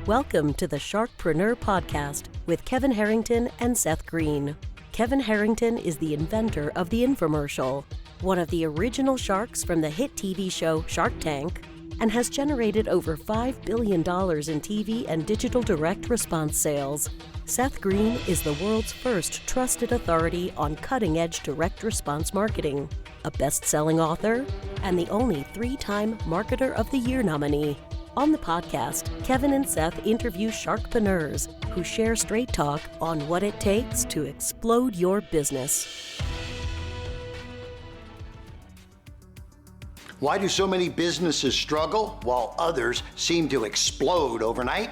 Welcome to the Sharkpreneur Podcast with Kevin Harrington and Seth Greene. Kevin Harrington is the inventor of the infomercial, one of the original sharks from the hit TV show Shark Tank, and has generated over $5 billion in TV and digital direct response sales. Seth Greene is the world's first trusted authority on cutting-edge direct response marketing, a best-selling author, and the only 3-time Marketer of the Year nominee. On the podcast, Kevin and Seth interview sharkpreneurs who share straight talk on what it takes to explode your business. Why do so many businesses struggle while others seem to explode overnight?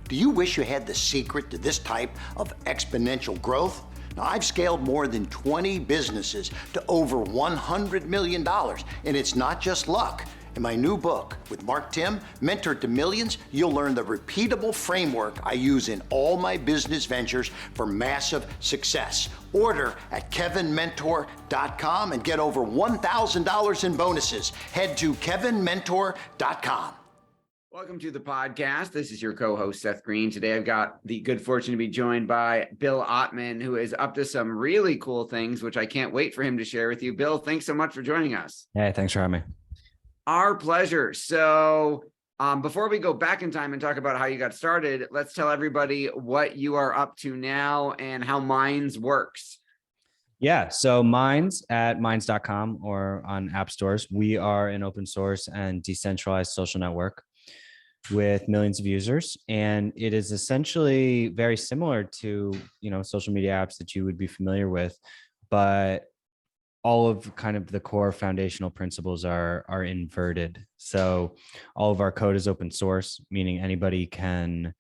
Do you wish you had the secret to this type of exponential growth? Now, I've scaled more than 20 businesses to over $100 million, and it's not just luck. In my new book with Mark Tim, Mentor to Millions, you'll learn the repeatable framework I use in all my business ventures for massive success. Order at kevinmentor.com and get over $1,000 in bonuses. Head to kevinmentor.com. Welcome to the podcast. This is your co-host, Seth Greene. Today, I've got the good fortune to be joined by Bill Ottman, who is up to some really cool things, which I can't wait for him to share with you. Bill, thanks so much for joining us. Hey, thanks for having me. Our pleasure. So before we go back in time and talk about how you got started, let's tell everybody what you are up to now and how Minds works. Yeah, so Minds at minds.com or on app stores. We are an open source and decentralized social network with millions of users. And it is essentially very similar to, social media apps that you would be familiar with, but all of kind of the core foundational principles are inverted. So all of our code is open source, meaning anybody can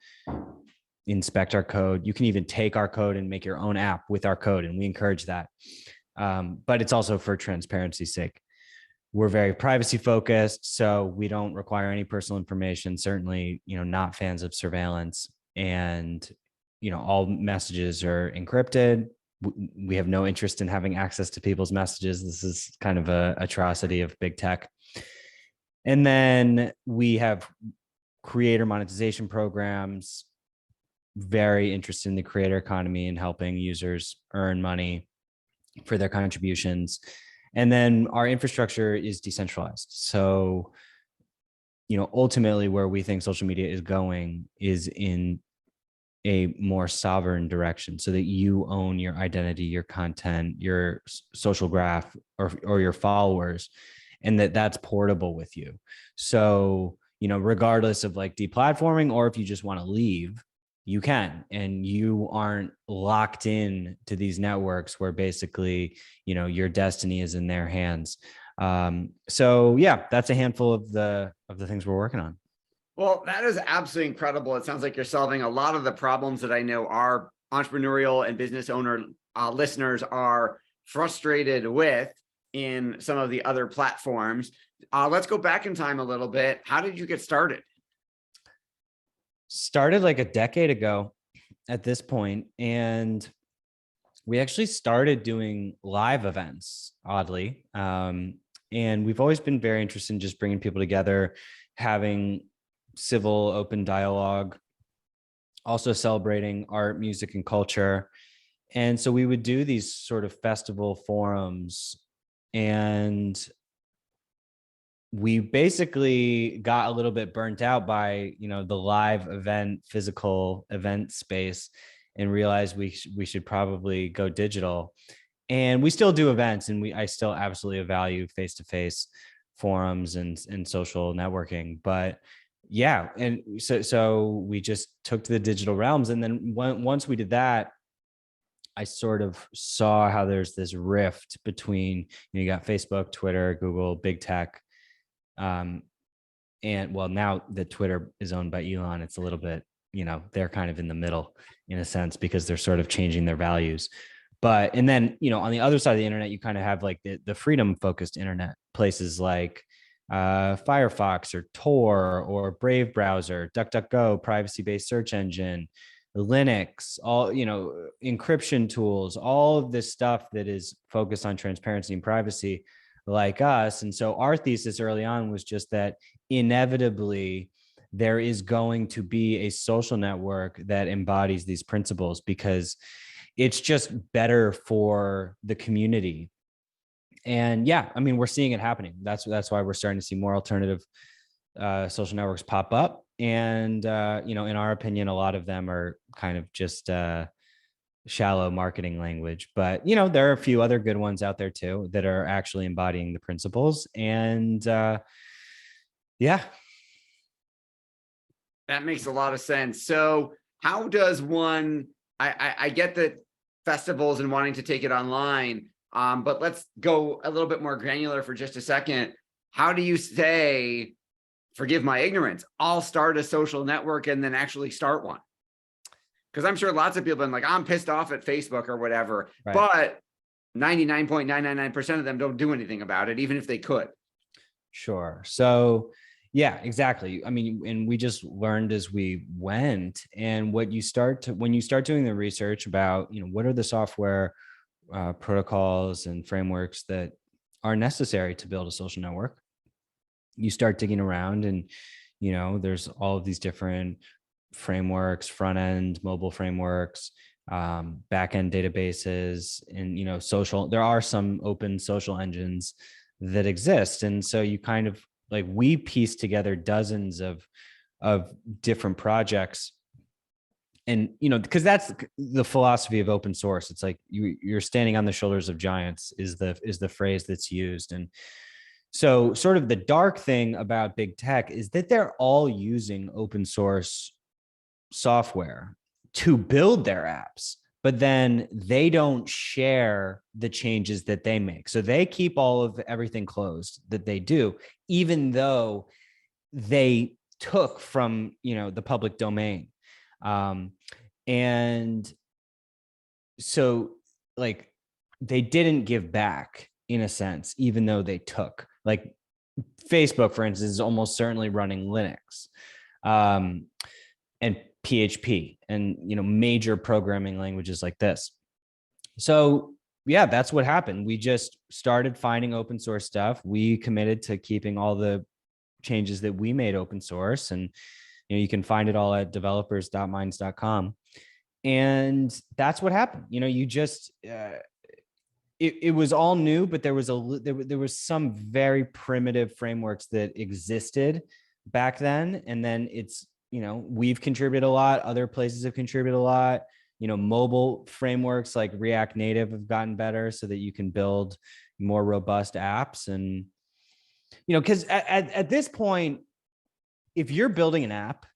inspect our code. You can even take our code and make your own app with our code, and we encourage that. But it's also for transparency's sake. We're very privacy focused, so we don't require any personal information, certainly, not fans of surveillance. And, all messages are encrypted. We have no interest in having access to people's messages. This is kind of a atrocity of big tech. And then we have creator monetization programs, very interested in the creator economy and helping users earn money for their contributions. And then our infrastructure is decentralized. So, ultimately where we think social media is going is in a more sovereign direction, so that you own your identity, your content, your social graph, or your followers, and that's portable with you. So, regardless of like deplatforming, or if you just want to leave, you can, and you aren't locked in to these networks where basically, your destiny is in their hands. So yeah, that's a handful of the things we're working on. Well, that is absolutely incredible. It sounds like you're solving a lot of the problems that I know our entrepreneurial and business owner listeners are frustrated with in some of the other platforms. Let's go back in time a little bit. How did you get started? Started like a decade ago at this point, and we actually started doing live events, oddly. And we've always been very interested in just bringing people together, having civil, open dialogue, also celebrating art, music, and culture. And so we would do these sort of festival forums, and we basically got a little bit burnt out by, the live event, physical event space, and realized we should probably go digital. And we still do events, and I still absolutely value face-to-face forums and social networking, but yeah. And so we just took to the digital realms. And then once we did that, I sort of saw how there's this rift between, you got Facebook, Twitter, Google, big tech. And well, now that Twitter is owned by Elon, it's a little bit, they're kind of in the middle in a sense, because they're sort of changing their values. But, and then, on the other side of the internet, you kind of have like the freedom focused internet, places like Firefox or Tor or Brave browser, DuckDuckGo, privacy-based search engine, Linux, all, encryption tools, all of this stuff that is focused on transparency and privacy like us. And so our thesis early on was just that inevitably there is going to be a social network that embodies these principles, because it's just better for the community. And yeah, I mean, we're seeing it happening. That's why we're starting to see more alternative social networks pop up. And, in our opinion, a lot of them are kind of just shallow marketing language. But, there are a few other good ones out there too that are actually embodying the principles. And yeah. That makes a lot of sense. So how does one, I get that festivals and wanting to take it online, but let's go a little bit more granular for just a second. How do you say, forgive my ignorance, I'll start a social network and then actually start one? Because I'm sure lots of people have been like, I'm pissed off at Facebook or whatever, right, but 99.999% of them don't do anything about it, even if they could. Sure. So yeah, exactly. I mean, and we just learned as we went. And when you start doing the research about, what are the software protocols and frameworks that are necessary to build a social network, you start digging around, and there's all of these different frameworks, front end mobile frameworks, back end databases, and social. There are some open social engines that exist, and so you kind of we piece together dozens of different projects. And, because that's the philosophy of open source. It's like you're standing on the shoulders of giants is the phrase that's used. And so sort of the dark thing about big tech is that they're all using open source software to build their apps, but then they don't share the changes that they make. So they keep all of everything closed that they do, even though they took from, the public domain. And so they didn't give back in a sense, even though they took. Facebook, for instance, is almost certainly running Linux, and PHP and, major programming languages like this. So yeah, that's what happened. We just started finding open source stuff. We committed to keeping all the changes that we made open source, and you can find it all at developers.minds.com. And that's what happened. You just it was all new, but there was some very primitive frameworks that existed back then, and then it's we've contributed a lot. Other places have contributed a lot. Mobile frameworks like React Native have gotten better so that you can build more robust apps. And, because at this point, if you're building an app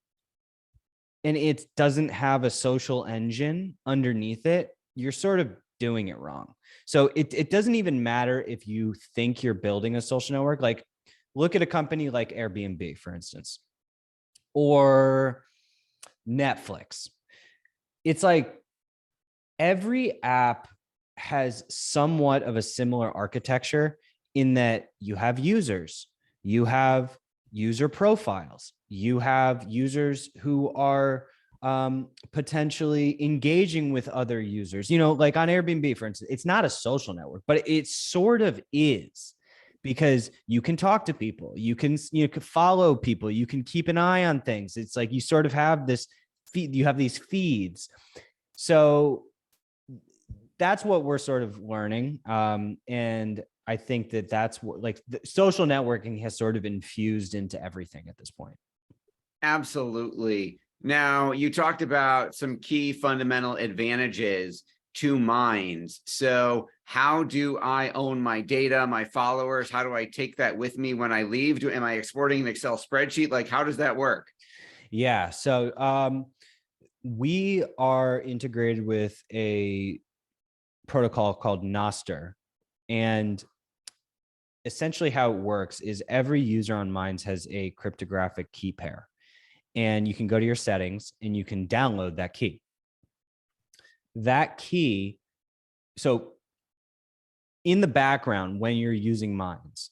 and it doesn't have a social engine underneath it, you're sort of doing it wrong. So it doesn't even matter if you think you're building a social network. Look at a company like Airbnb, for instance, or Netflix. It's every app has somewhat of a similar architecture in that you have users, you have user profiles, you have users who are potentially engaging with other users. Like on Airbnb, for instance, it's not a social network, but it sort of is, because you can talk to people, you can follow people, you can keep an eye on things. It's you sort of have this feed, you have these feeds. So that's what we're sort of learning. And I think that's what the social networking has sort of infused into everything at this point. Absolutely. Now, you talked about some key fundamental advantages to Minds. So how do I own my data, my followers? How do I take that with me when I leave? Am I exporting an Excel spreadsheet? How does that work? Yeah. So we are integrated with a protocol called Nostr. And essentially how it works is every user on Minds has a cryptographic key pair. And you can go to your settings and you can download that key. That key, so in the background, when you're using Minds,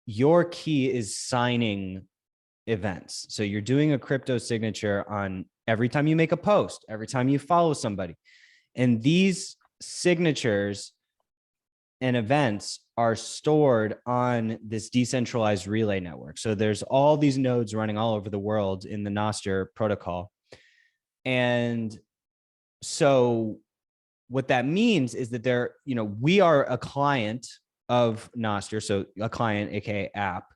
your key is signing events. So you're doing a crypto signature on every time you make a post, every time you follow somebody. And these signatures and events are stored on this decentralized relay network. So there's all these nodes running all over the world in the Nostr protocol. And so what that means is that we are a client of Nostr, so a client, aka app,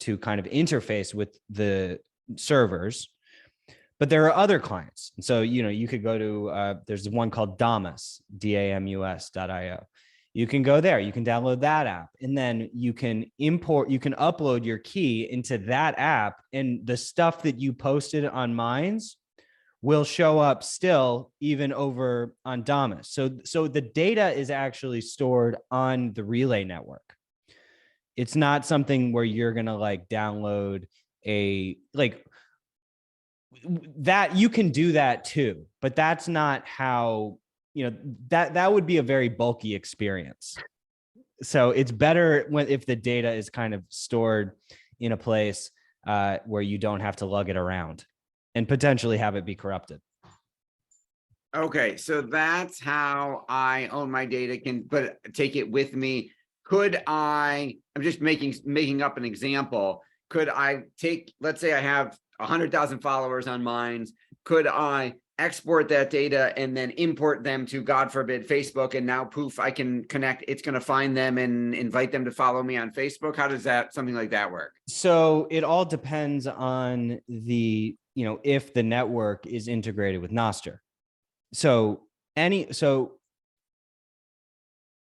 to kind of interface with the servers. But there are other clients. And so, you could go to, there's one called Damus, damus.io. You can go there, you can download that app, and then you can upload your key into that app, and the stuff that you posted on Minds will show up still even over on Damus. So the data is actually stored on the relay network. It's not something where you're going to download that. You can do that too, but that's not how, that would be a very bulky experience. So it's better if the data is kind of stored in a place where you don't have to lug it around and potentially have it be corrupted. Okay, so that's how I own my data, but take it with me. I'm just making up an example. Could I let's say I have 100,000 followers on Minds. Could I export that data and then import them to, God forbid, Facebook, and now poof, I can connect, it's going to find them and invite them to follow me on Facebook? How does something like that work? So it all depends on if the network is integrated with Nostr. So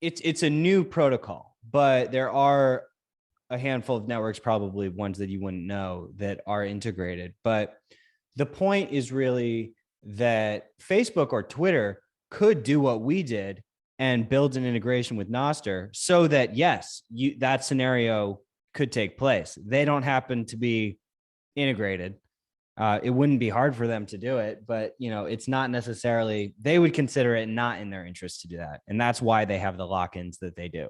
it's a new protocol, but there are a handful of networks, probably ones that you wouldn't know, that are integrated. But the point is really that Facebook or Twitter could do what we did and build an integration with Nostr so that, yes, that scenario could take place. They don't happen to be integrated. It wouldn't be hard for them to do it, but it's not necessarily, they would consider it not in their interest to do that. And that's why they have the lock-ins that they do.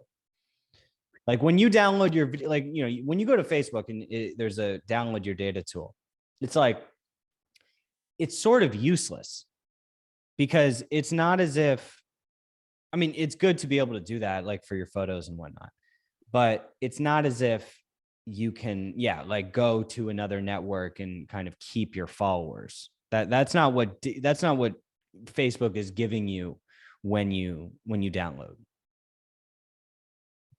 Like when you download your, when you go to Facebook and there's a download your data tool, it's sort of useless because it's not as if, it's good to be able to do that, for your photos and whatnot, but it's not as if you can, go to another network and kind of keep your followers. That's not what Facebook is giving you when you download.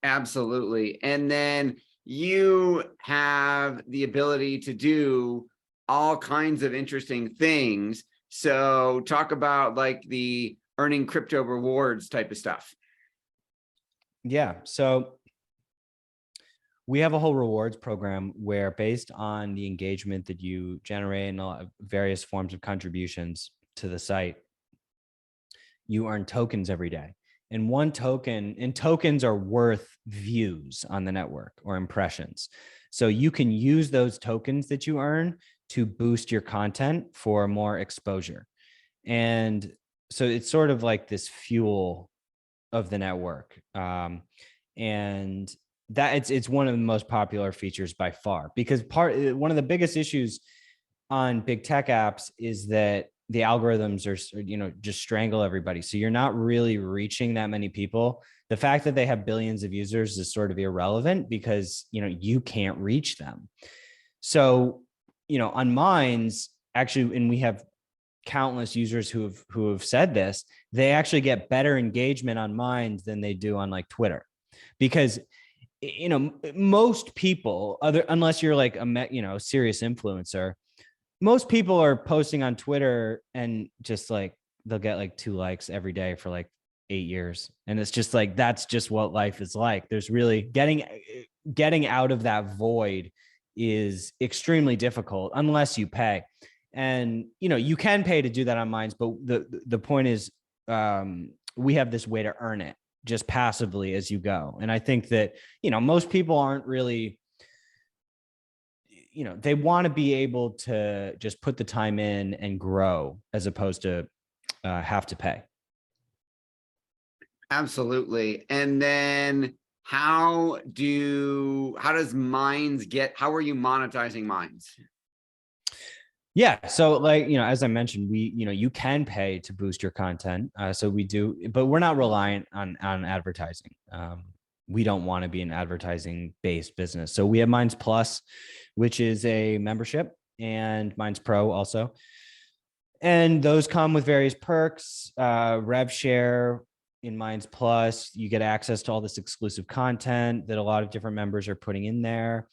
Absolutely. And then you have the ability to do all kinds of interesting things. So talk about the earning crypto rewards type of stuff. Yeah. So we have a whole rewards program where, based on the engagement that you generate and various forms of contributions to the site, you earn tokens every day. And tokens are worth views on the network or impressions. So you can use those tokens that you earn to boost your content for more exposure. And so it's sort of like this fuel of the network. And that it's one of the most popular features by far, because one of the biggest issues on big tech apps is that the algorithms are, just strangle everybody. So you're not really reaching that many people. The fact that they have billions of users is sort of irrelevant because, you can't reach them. So, on Minds, actually, and we have countless users who have said this, they actually get better engagement on Minds than they do on Twitter, because most people, unless you're a serious influencer, most people are posting on Twitter and just they'll get 2 likes every day for 8 years. And it's just that's just what life is like. There's really getting out of that void is extremely difficult unless you pay. And, you can pay to do that on Minds, but the point is, we have this way to earn it just passively as you go. And I think that, most people aren't really, they want to be able to just put the time in and grow as opposed to have to pay. Absolutely. And then how are you monetizing Minds? Yeah. So like, as I mentioned, you can pay to boost your content. So we do, but we're not reliant on advertising. We don't want to be an advertising based business. So we have Minds Plus, which is a membership, and Minds Pro also. And those come with various perks, rev share in Minds Plus. You get access to all this exclusive content that a lot of different members are putting in there.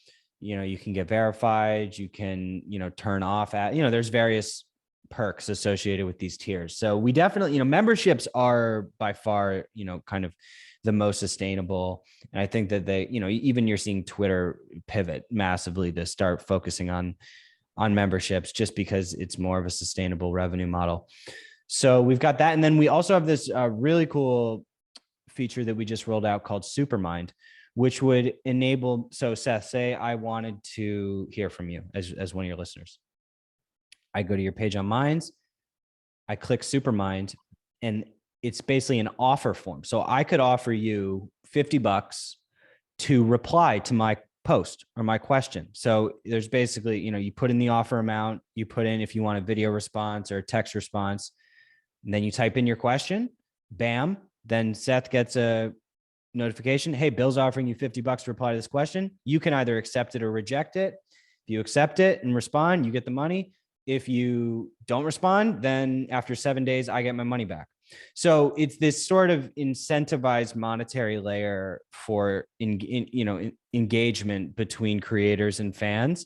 You can get verified, you can, turn off there's various perks associated with these tiers. So we definitely, memberships are by far, kind of the most sustainable. And I think that they, even you're seeing Twitter pivot massively to start focusing on memberships just because it's more of a sustainable revenue model. So we've got that. And then we also have this really cool feature that we just rolled out called Supermind, which would enable, so Seth, say I wanted to hear from you as one of your listeners. I go to your page on Minds, I click Supermind, and it's basically an offer form. So I could offer you $50 to reply to my post or my question. So there's basically, you put in the offer amount, you put in if you want a video response or a text response, and then you type in your question, bam, then Seth gets a notification. Hey, Bill's offering you $50 to reply to this question. You can either accept it or reject it. If you accept it and respond, you get the money. If you don't respond, then after 7 days, I get my money back. So it's this sort of incentivized monetary layer for engagement between creators and fans.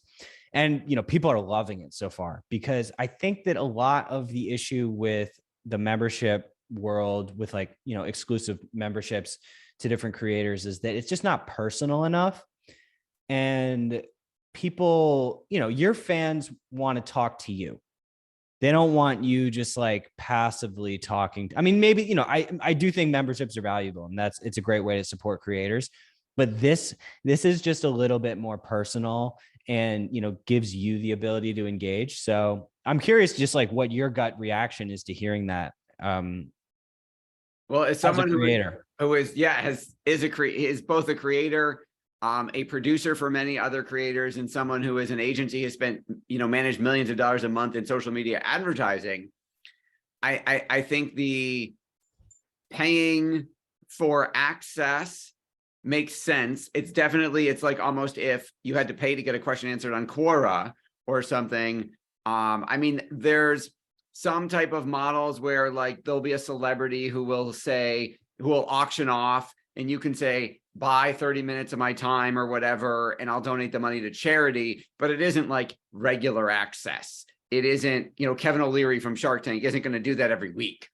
And, people are loving it so far, because I think that a lot of the issue with the membership world with exclusive memberships to different creators is that it's just not personal enough. And people, your fans want to talk to you. They don't want you just passively talking. I mean, maybe, I do think memberships are valuable, and it's a great way to support creators, but this is just a little bit more personal and, gives you the ability to engage. So I'm curious just what your gut reaction is to hearing that. Well, as someone who is both a creator, a producer for many other creators, and someone who is an agency has spent, managed millions of dollars a month in social media advertising, I think the paying for access makes sense. It's almost if you had to pay to get a question answered on Quora or something. I mean, there's some type of models where there'll be a celebrity who will auction off, and you can say, buy 30 minutes of my time or whatever, and I'll donate the money to charity. But it isn't regular access. It isn't, Kevin O'Leary from Shark Tank isn't going to do that every week.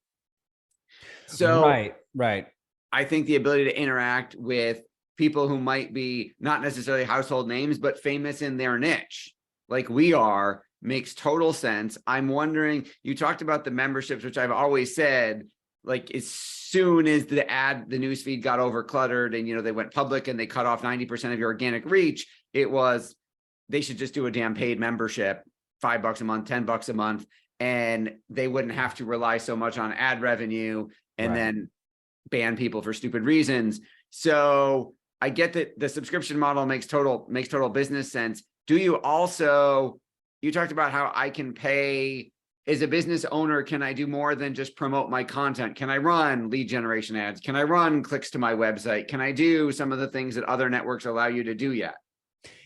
So right. I think the ability to interact with people who might be not necessarily household names, but famous in their niche, like we are, makes total sense. I'm wondering, you talked about the memberships, which I've always said, as soon as the newsfeed got over cluttered and, they went public and they cut off 90% of your organic reach, they should just do a damn paid membership, $5 a month, $10 a month, and they wouldn't have to rely so much on ad revenue and then ban people for stupid reasons. So I get that the subscription model makes total business sense. You talked about how I can pay as a business owner. Can I do more than just promote my content? Can I run lead generation ads? Can I run clicks to my website? Can I do some of the things that other networks allow you to do yet?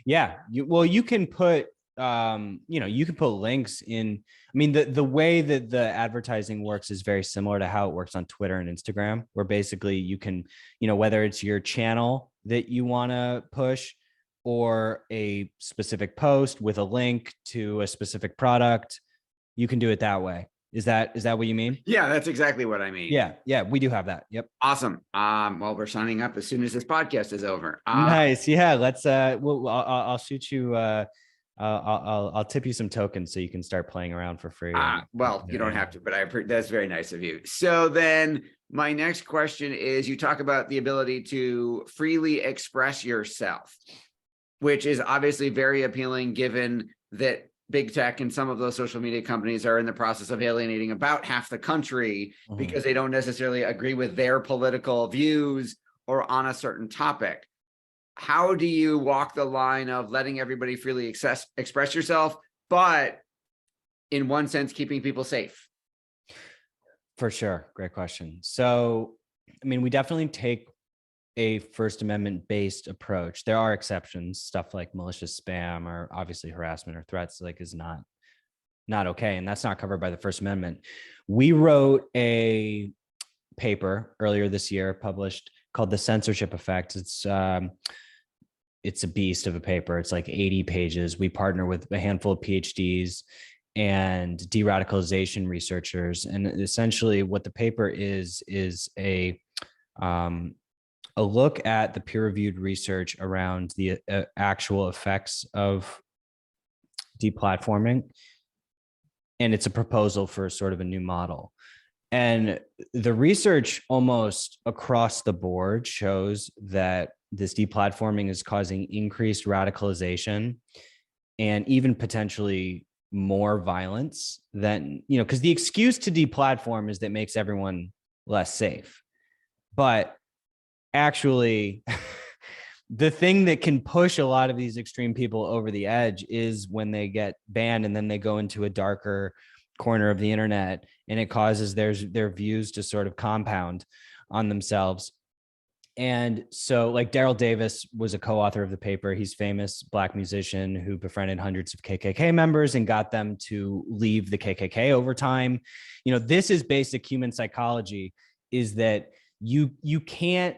Yeah. You can put, you can put links in. I mean, the way that the advertising works is very similar to how it works on Twitter and Instagram, where basically you can, whether it's your channel that you want to push or a specific post with a link to a specific product, you can do it that way. Is that what you mean? Yeah, that's exactly what I mean. Yeah, we do have that. Yep. Awesome. Well, we're signing up as soon as this podcast is over. Nice. Yeah. Let's. I'll shoot you. I'll tip you some tokens so you can start playing around for free. Well, you don't have to, but that's very nice of you. So then my next question is, you talk about the ability to freely express yourself, which is obviously very appealing given that big tech and some of those social media companies are in the process of alienating about half the country because they don't necessarily agree with their political views or on a certain topic. How do you walk the line of letting everybody freely express yourself, but in one sense, keeping people safe? For sure. Great question. So, I mean, we definitely take a First Amendment based approach. There are exceptions, stuff like malicious spam or obviously harassment or threats like is not okay. And that's not covered by the First Amendment. We wrote a paper earlier this year published called The Censorship Effect. It's a beast of a paper. It's like 80 pages. We partner with a handful of PhDs and de-radicalization researchers. And essentially what the paper is a look at the peer-reviewed research around the actual effects of deplatforming. And it's a proposal for sort of a new model. And the research almost across the board shows that this deplatforming is causing increased radicalization and even potentially more violence than, because the excuse to deplatform is that it makes everyone less safe. But actually, the thing that can push a lot of these extreme people over the edge is when they get banned and then they go into a darker corner of the internet and it causes their views to sort of compound on themselves. And so like Daryl Davis was a co-author of the paper. He's a famous Black musician who befriended hundreds of KKK members and got them to leave the KKK over time. This is basic human psychology, is that you can't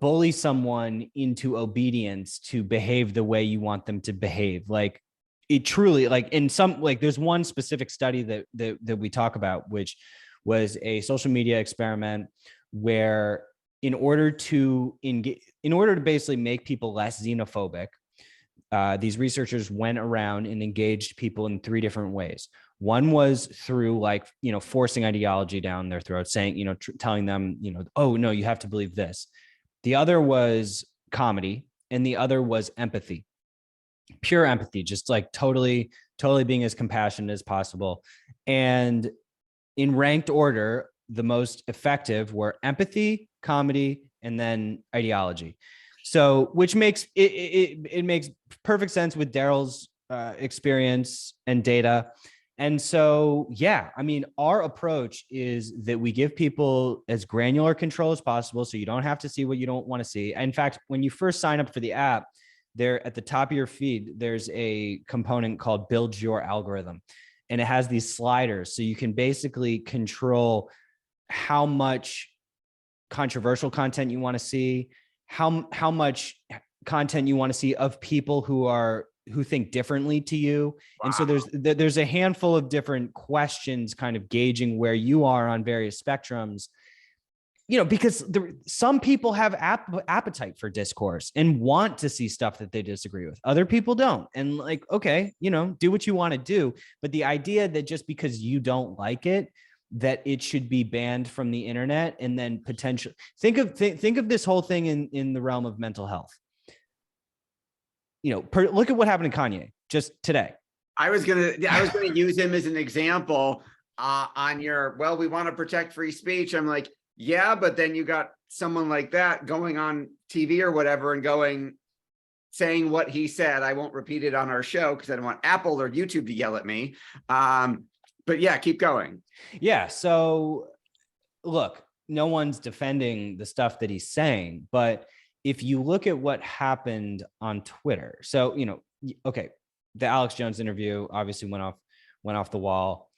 bully someone into obedience to behave the way you want them to behave. Like it truly, like in some, like there's one specific study that we talk about, which was a social media experiment where in order to basically make people less xenophobic, these researchers went around and engaged people in 3 different ways. One was through forcing ideology down their throats, saying, telling them, oh no, you have to believe this. The other was comedy, and the other was empathy, pure empathy, just like totally being as compassionate as possible. And in ranked order, the most effective were empathy, comedy, and then ideology. So, which makes it makes perfect sense with Daryl's experience and data. And so, yeah, I mean, our approach is that we give people as granular control as possible, so you don't have to see what you don't want to see. In fact, when you first sign up for the app, there at the top of your feed, there's a component called Build Your Algorithm, and it has these sliders, so you can basically control how much controversial content you want to see, how much content you want to see of people who think differently to you. Wow. And so there's a handful of different questions kind of gauging where you are on various spectrums, because some people have appetite for discourse and want to see stuff that they disagree with. Other people don't. And like, okay, do what you want to do. But the idea that just because you don't like it, that it should be banned from the internet, and then potentially think of this whole thing in the realm of mental health. Look at what happened to Kanye just today. I was gonna use him as an example on your, well, we want to protect free speech. I'm like, yeah, but then you got someone like that going on TV or whatever and saying what he said. I won't repeat it on our show because I don't want Apple or YouTube to yell at me. But yeah, keep going. Yeah. So look, no one's defending the stuff that he's saying, but if you look at what happened on Twitter, so, okay, the Alex Jones interview obviously went off the wall.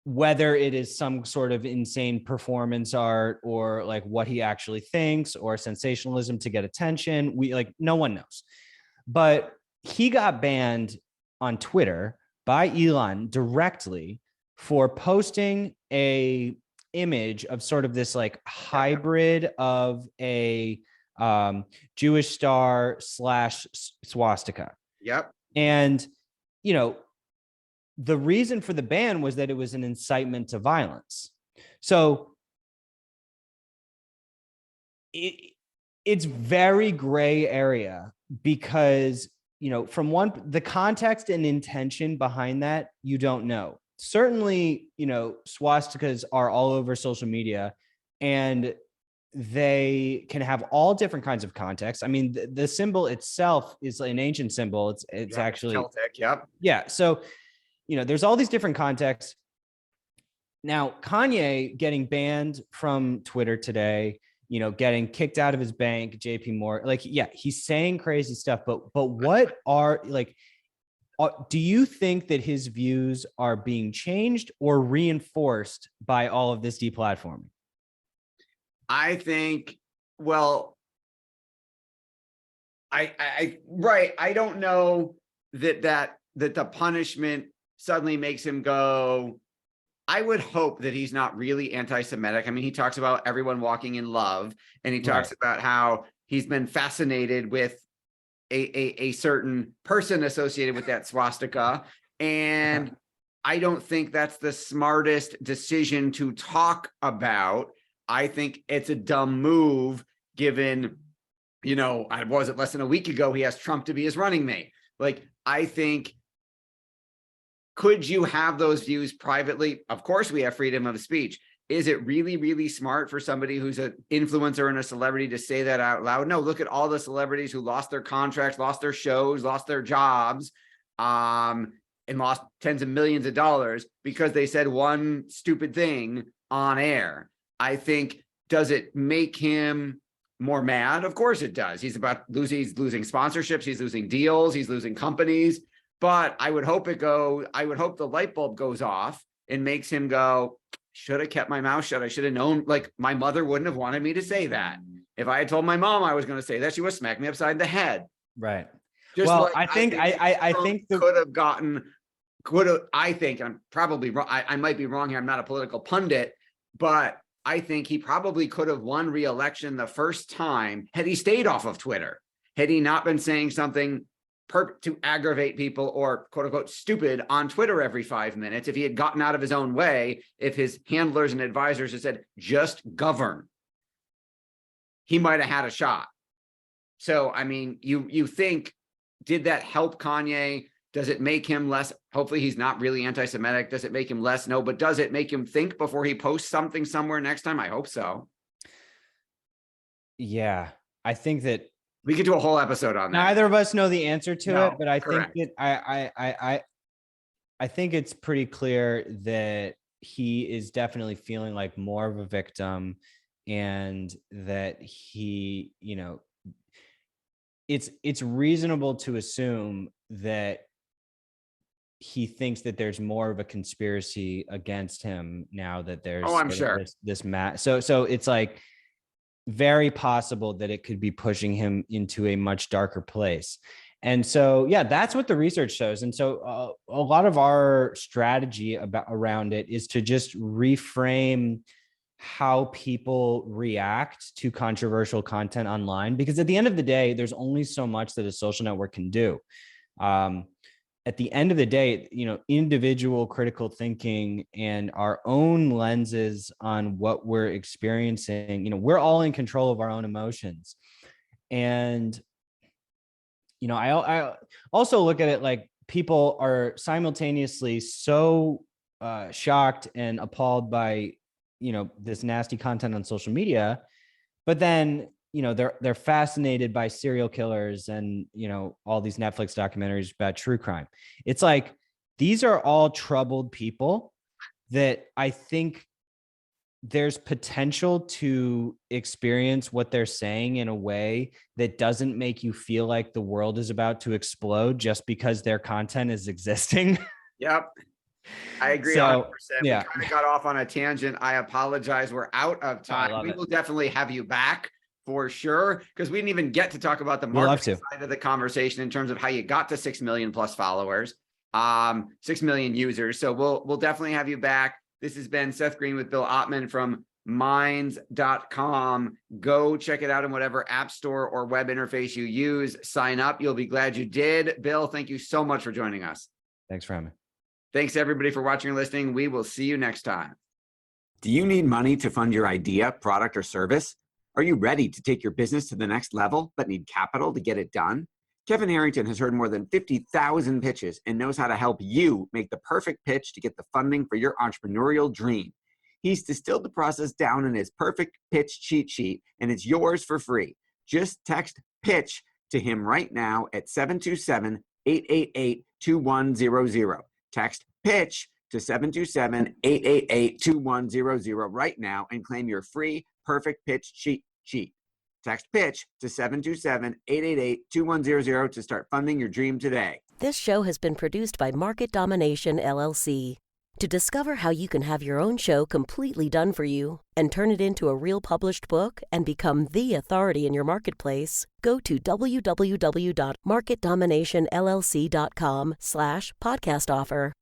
Whether it is some sort of insane performance art or like what he actually thinks or sensationalism to get attention, no one knows. But he got banned on Twitter by Elon directly for posting a image of sort of this like hybrid of a Jewish star / swastika. Yep. And, the reason for the ban was that it was an incitement to violence. So it's very gray area because, from the context and intention behind that, you don't know. Certainly, swastikas are all over social media and they can have all different kinds of contexts. I mean, the symbol itself is an ancient symbol. It's actually Celtic. Yep. Yeah. So, there's all these different contexts. Now, Kanye getting banned from Twitter today, getting kicked out of his bank, JP Morgan, like, yeah, he's saying crazy stuff, but what are do you think that his views are being changed or reinforced by all of this deplatforming? I think, well, I don't know that the punishment suddenly makes him go. I would hope that he's not really anti-Semitic. I mean, he talks about everyone walking in love, and he talks about how he's been fascinated with a certain person associated with that swastika. And I don't think that's the smartest decision to talk about. I think it's a dumb move given, was it less than a week ago, he asked Trump to be his running mate. Like, I think, could you have those views privately? Of course, we have freedom of speech. Is it really, really smart for somebody who's an influencer and a celebrity to say that out loud? No, look at all the celebrities who lost their contracts, lost their shows, lost their jobs, and lost tens of millions of dollars because they said one stupid thing on air. I think, does it make him more mad? Of course it does. He's losing sponsorships, he's losing deals, he's losing companies. But I would hope the light bulb goes off and makes him go, should have kept my mouth shut. I should have known, like, my mother wouldn't have wanted me to say that. If I had told my mom I was going to say that, she would have smacked me upside the head. Right. Just well, like, I think I think I'm probably wrong. I might be wrong here. I'm not a political pundit, but I think he probably could have won re-election the first time had he stayed off of Twitter, had he not been saying something to aggravate people or quote unquote stupid on Twitter every 5 minutes. If he had gotten out of his own way, if his handlers and advisors had said, just govern, he might have had a shot. So, I mean, you think, did that help Kanye? Does it make him less? Hopefully he's not really anti-Semitic. Does it make him less? No, but does it make him think before he posts something somewhere next time? I hope so. Yeah, I think that we could do a whole episode on that. Neither of us know the answer to it, but I correct. think that I think it's pretty clear that he is definitely feeling like more of a victim, and that he, it's reasonable to assume that he thinks that there's more of a conspiracy against him now that there's I'm sure this so it's like very possible that it could be pushing him into a much darker place. And so, yeah, that's what the research shows. And so a lot of our strategy around it is to just reframe how people react to controversial content online, because at the end of the day, there's only so much that a social network can do. At the end of the day, individual critical thinking and our own lenses on what we're experiencing, we're all in control of our own emotions. And, I also look at it like people are simultaneously so shocked and appalled by, this nasty content on social media, but then they're fascinated by serial killers and, all these Netflix documentaries about true crime. It's like, these are all troubled people that I think there's potential to experience what they're saying in a way that doesn't make you feel like the world is about to explode just because their content is existing. Yep. I agree 100%. Yeah. We kind of got off on a tangent. I apologize. We're out of time. We will definitely have you back for sure, because we didn't even get to talk about the marketing side of the conversation in terms of how you got to 6 million plus followers, 6 million users. So we'll definitely have you back. This has been Seth Greene with Bill Ottman from minds.com. Go check it out in whatever app store or web interface you use. Sign up. You'll be glad you did. Bill, thank you so much for joining us. Thanks for having me. Thanks everybody for watching and listening. We will see you next time. Do you need money to fund your idea, product, or service? Are you ready to take your business to the next level but need capital to get it done? Kevin Harrington has heard more than 50,000 pitches and knows how to help you make the perfect pitch to get the funding for your entrepreneurial dream. He's distilled the process down in his perfect pitch cheat sheet, and it's yours for free. Just text PITCH to him right now at 727-888-2100. Text PITCH to 727-888-2100 right now and claim your free perfect pitch cheat sheet. Text PITCH to 727-888-2100 to start funding your dream today. This show has been produced by Market Domination, LLC. To discover how you can have your own show completely done for you and turn it into a real published book and become the authority in your marketplace, go to www.marketdominationllc.com/podcast offer.